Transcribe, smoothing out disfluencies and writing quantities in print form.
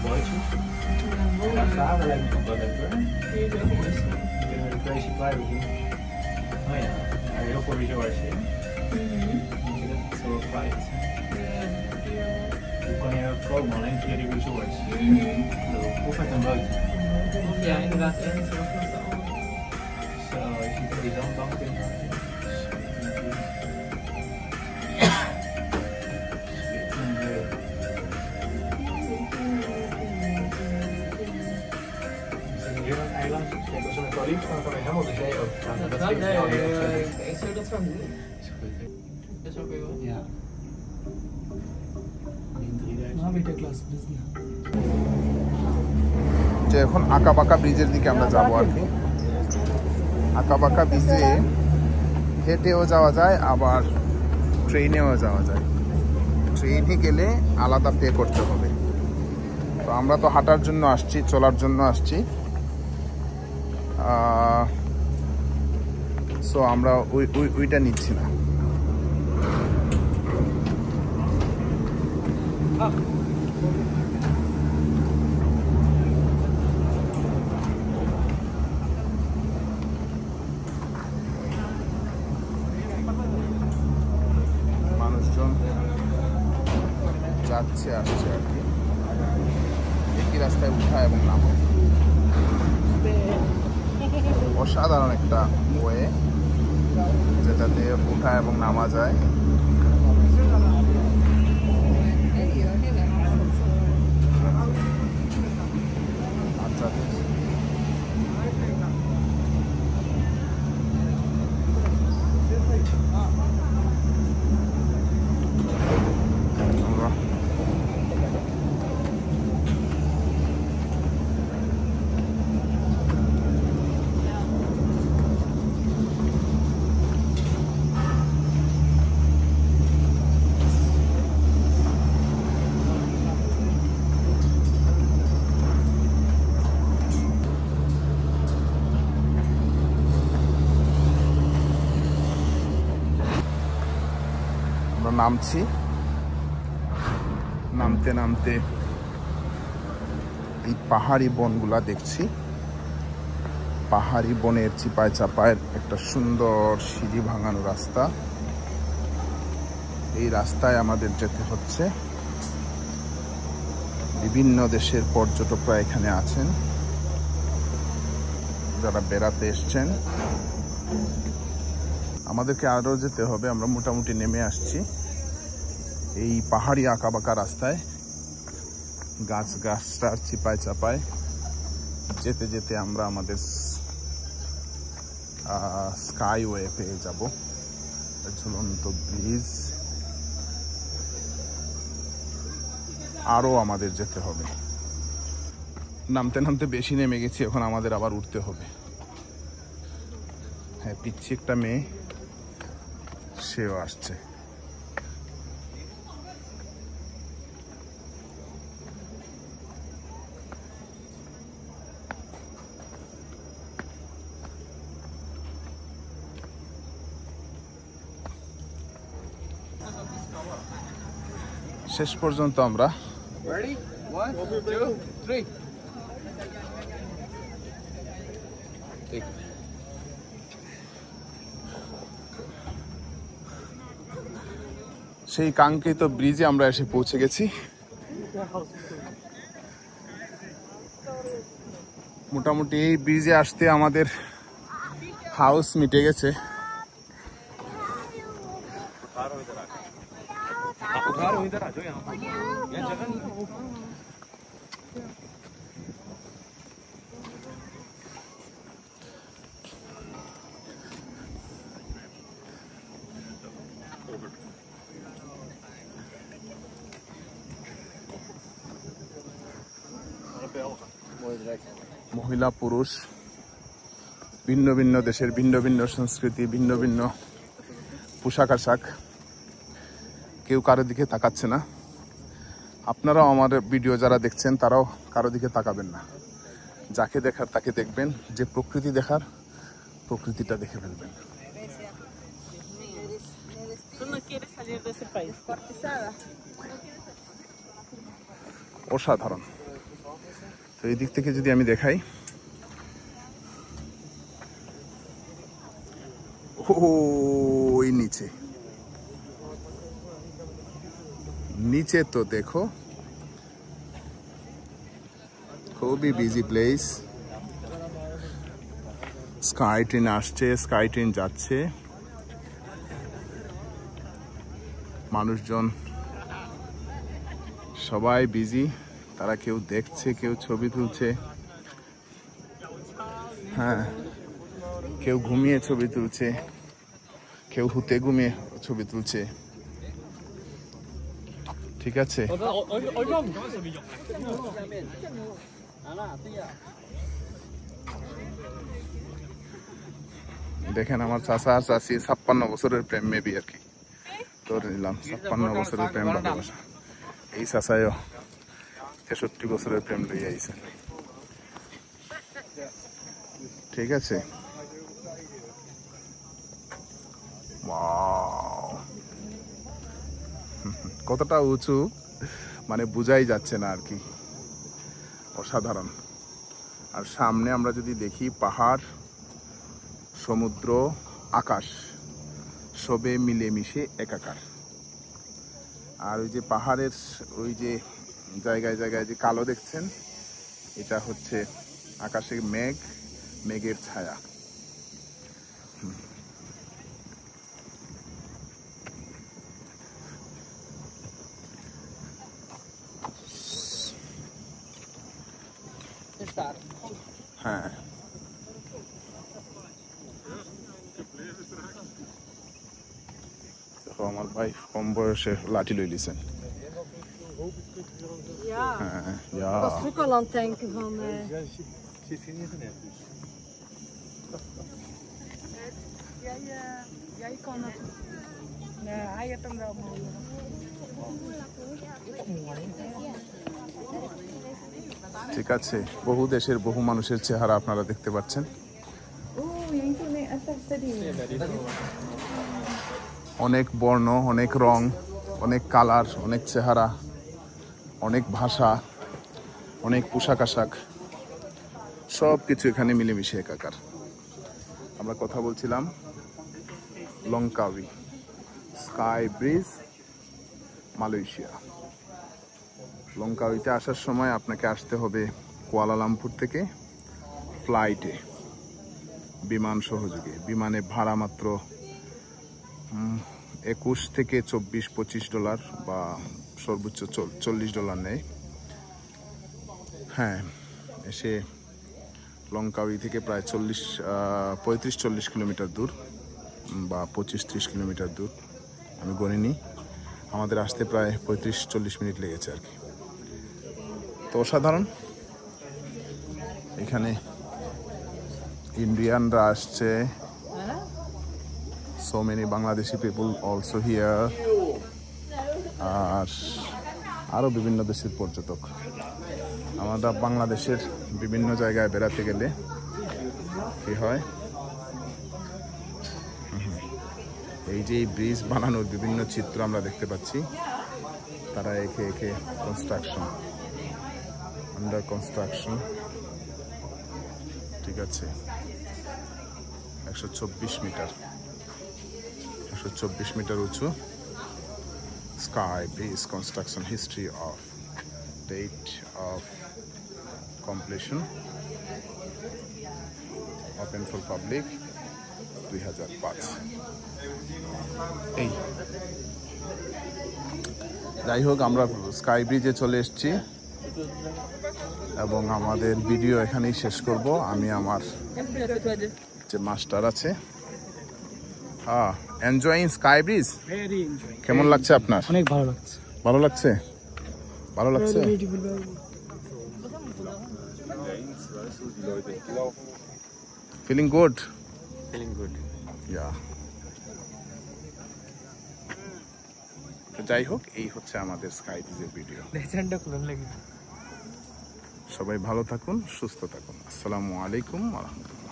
bootje. Ja, varen lijkt me toch wel leuk hoor. Dan kunnen we de Crazy Pirate doen. Oh ja, heel veel resorts hier. Moet je dat zo private zijn? Hoe kan je ook komen alleen via die resorts? Of met een bootje? Ja, inderdaad. En zo vanaf de andere. Zo, je ziet al die zandbank in. Kijk, als we met Parijs gaan, kan we helemaal de zee overgaan. Dat vind ik wel heel vet. Ik zou dat zo doen. Is goed. Dat is ook weer wel. Ja. In 3000. Now we take class, please. যে এখন আঁকাবাঁকা ব্রিজের দিকে আমরা যাব আর কি। আঁকাবাঁকা ব্রিজে হেঁটেও যাওয়া যায়, আবার ট্রেনেও যাওয়া যায়। ট্রেনে গেলে আলাদা পে করতে হবে। তো আমরা তো হাঁটার জন্য আসছি, চলার জন্য আসছি। সো আমরা ওইটা নিচ্ছি না। মানুষজন যাচ্ছে আসছে আর কি, একই রাস্তায় উঠা এবং নামা। অসাধারণ একটা ওয়ে যেটাতে উঠা এবং নামা যায়। নামছি, নামতে নামতে এই পাহাড়ি বনগুলা দেখছি। পাহাড়ি বনের চিপায় চাপায় একটা সুন্দর সিঁড়ি ভাঙানো রাস্তা। এই রাস্তায় আমাদের যেতে হচ্ছে। বিভিন্ন দেশের পর্যটকরা এখানে আছেন, যারা বেড়াতে এসছেন। আমাদেরকে আরো যেতে হবে। আমরা মোটামুটি নেমে আসছি এই পাহাড়ি আঁকাবাঁকা রাস্তায়, গাছটার চিপায় চাপায় যেতে যেতে আমরা আমাদের স্কাইওয়ে পেয়ে যাব। ঝুলন্ত ব্রিজ, আরো আমাদের যেতে হবে। নামতে নামতে বেশি নেমে গেছি, এখন আমাদের আবার উঠতে হবে। হ্যাঁ, পিচ্ছি একটা মেয়ে, সেও আসছে। শেষ পর্যন্ত আমরা সেই কাঙ্ক্ষিত ব্রিজে আমরা এসে পৌঁছে গেছি। মোটামুটি এই ব্রিজে আসতে আমাদের হাউস মিটে গেছে। মহিলা পুরুষ, ভিন্ন ভিন্ন দেশের ভিন্ন ভিন্ন সংস্কৃতি, ভিন্ন ভিন্ন পোশাক আশাক, কেউ কারো দিকে তাকাচ্ছে না। আপনারাও আমার ভিডিও যারা দেখছেন তারাও কারো দিকে তাকাবেন না। যাকে দেখার তাকে দেখবেন, যে প্রকৃতি দেখার প্রকৃতিটা দেখে ফেলবেন। অসাধারণ। তো এই দিক থেকে যদি আমি দেখাই, ওই নিচে নিচে তো দেখো, খুবই বিজি প্লেস। স্কাই ট্রেন আসছে, স্কাই ট্রেন যাচ্ছে, মানুষজন সবাই বিজি, তারা কেউ দেখছে, কেউ ছবি তুলছে, হ্যাঁ কেউ ঘুমিয়ে ছবি তুলছে, কেউ হুতে ঘুমিয়ে ছবি তুলছে। ঠিক আছে, দেখেন আমার চাচা আর চাচি 56 বছরের প্রেম, মেবি আর কি ধরে নিলাম 56 বছরের প্রেম ভালোবাসা। এই চাচাইও 63 বছরের প্রেম লইয়া আইছেন। ঠিক আছে, কতটা উঁচু মানে বুঝাই যাচ্ছে না আর কি, অসাধারণ। আর সামনে আমরা যদি দেখি, পাহাড়, সমুদ্র, আকাশ সবে মিলেমিশে একাকার। আর ওই যে পাহাড়ের ওই যে জায়গায় জায়গায় যে কালো দেখছেন, এটা হচ্ছে আকাশে মেঘ, মেঘের ছায়া। হ্যাঁ, দেখো আমার ভাই কম বয়সে লাঠি লই লিছেন। Ja, Ja. ik was ook al aan het denken van... Zit hier niet net dus. Jij kan het. Nee, hij heeft hem wel mooi. ঠিক আছে, বহু দেশের বহু মানুষের চেহারা আপনারা দেখতে পাচ্ছেন। অনেক বর্ণ, অনেক রং, অনেক কালার, অনেক চেহারা, অনেক ভাষা, অনেক পোশাক আশাক, সব কিছু এখানে মিলেমিশে একাকার। আমরা কথা বলছিলাম লংকাউই স্কাই ব্রিজ, মালয়েশিয়া। লংকাউইতে আসার সময় আপনাকে আসতে হবে কুয়ালালামপুর থেকে ফ্লাইটে, বিমান সহযোগে। বিমানে ভাড়া মাত্র 21 থেকে 24-25 ডলার বা সর্বোচ্চ $40 নেয়। হ্যাঁ, এসে লংকাউই থেকে প্রায় 35-40 কিলোমিটার দূর বা 25-30 কিলোমিটার দূর, আমি গণিনি। আমাদের আসতে প্রায় 35-40 মিনিট লেগেছে আর কি। তো অসাধারণ। এখানে ইন্ডিয়ানরা আসছে, so many Bangladeshi people also here, আর আরও বিভিন্ন দেশের পর্যটক। আমরা বাংলাদেশের বিভিন্ন জায়গায় বেড়াতে গেলে কি হয়, এই যে ব্রিজ বানানোর বিভিন্ন চিত্র আমরা দেখতে পাচ্ছি, তারা একে একে কনস্ট্রাকশন, আন্ডার কনস্ট্রাকশন। ঠিক আছে, 124 মিটার উঁচু sky bridge construction. History of date of completion, open for public 2005। এই যাই হোক, আমরা স্কাই ব্রিজে চলে এসেছি এবং আমাদের ভিডিও এখানেই শেষ করব। আমি আমার যে মাস্টার আছে, এনজয়িং স্কাই ব্রিজ। কেমন লাগছে আপনার? অনেক ভালো লাগছে। ভালো লাগছে? ভালো লাগছে? Feeling good? Feeling good. Yeah. যাই হোক, এই হচ্ছে আমাদের স্কাই ব্রিজের ভিডিও। সবাই ভালো থাকুন, সুস্থ থাকুন। আসসালামু আলাইকুম ওয়া রাহমাতুল্লাহ।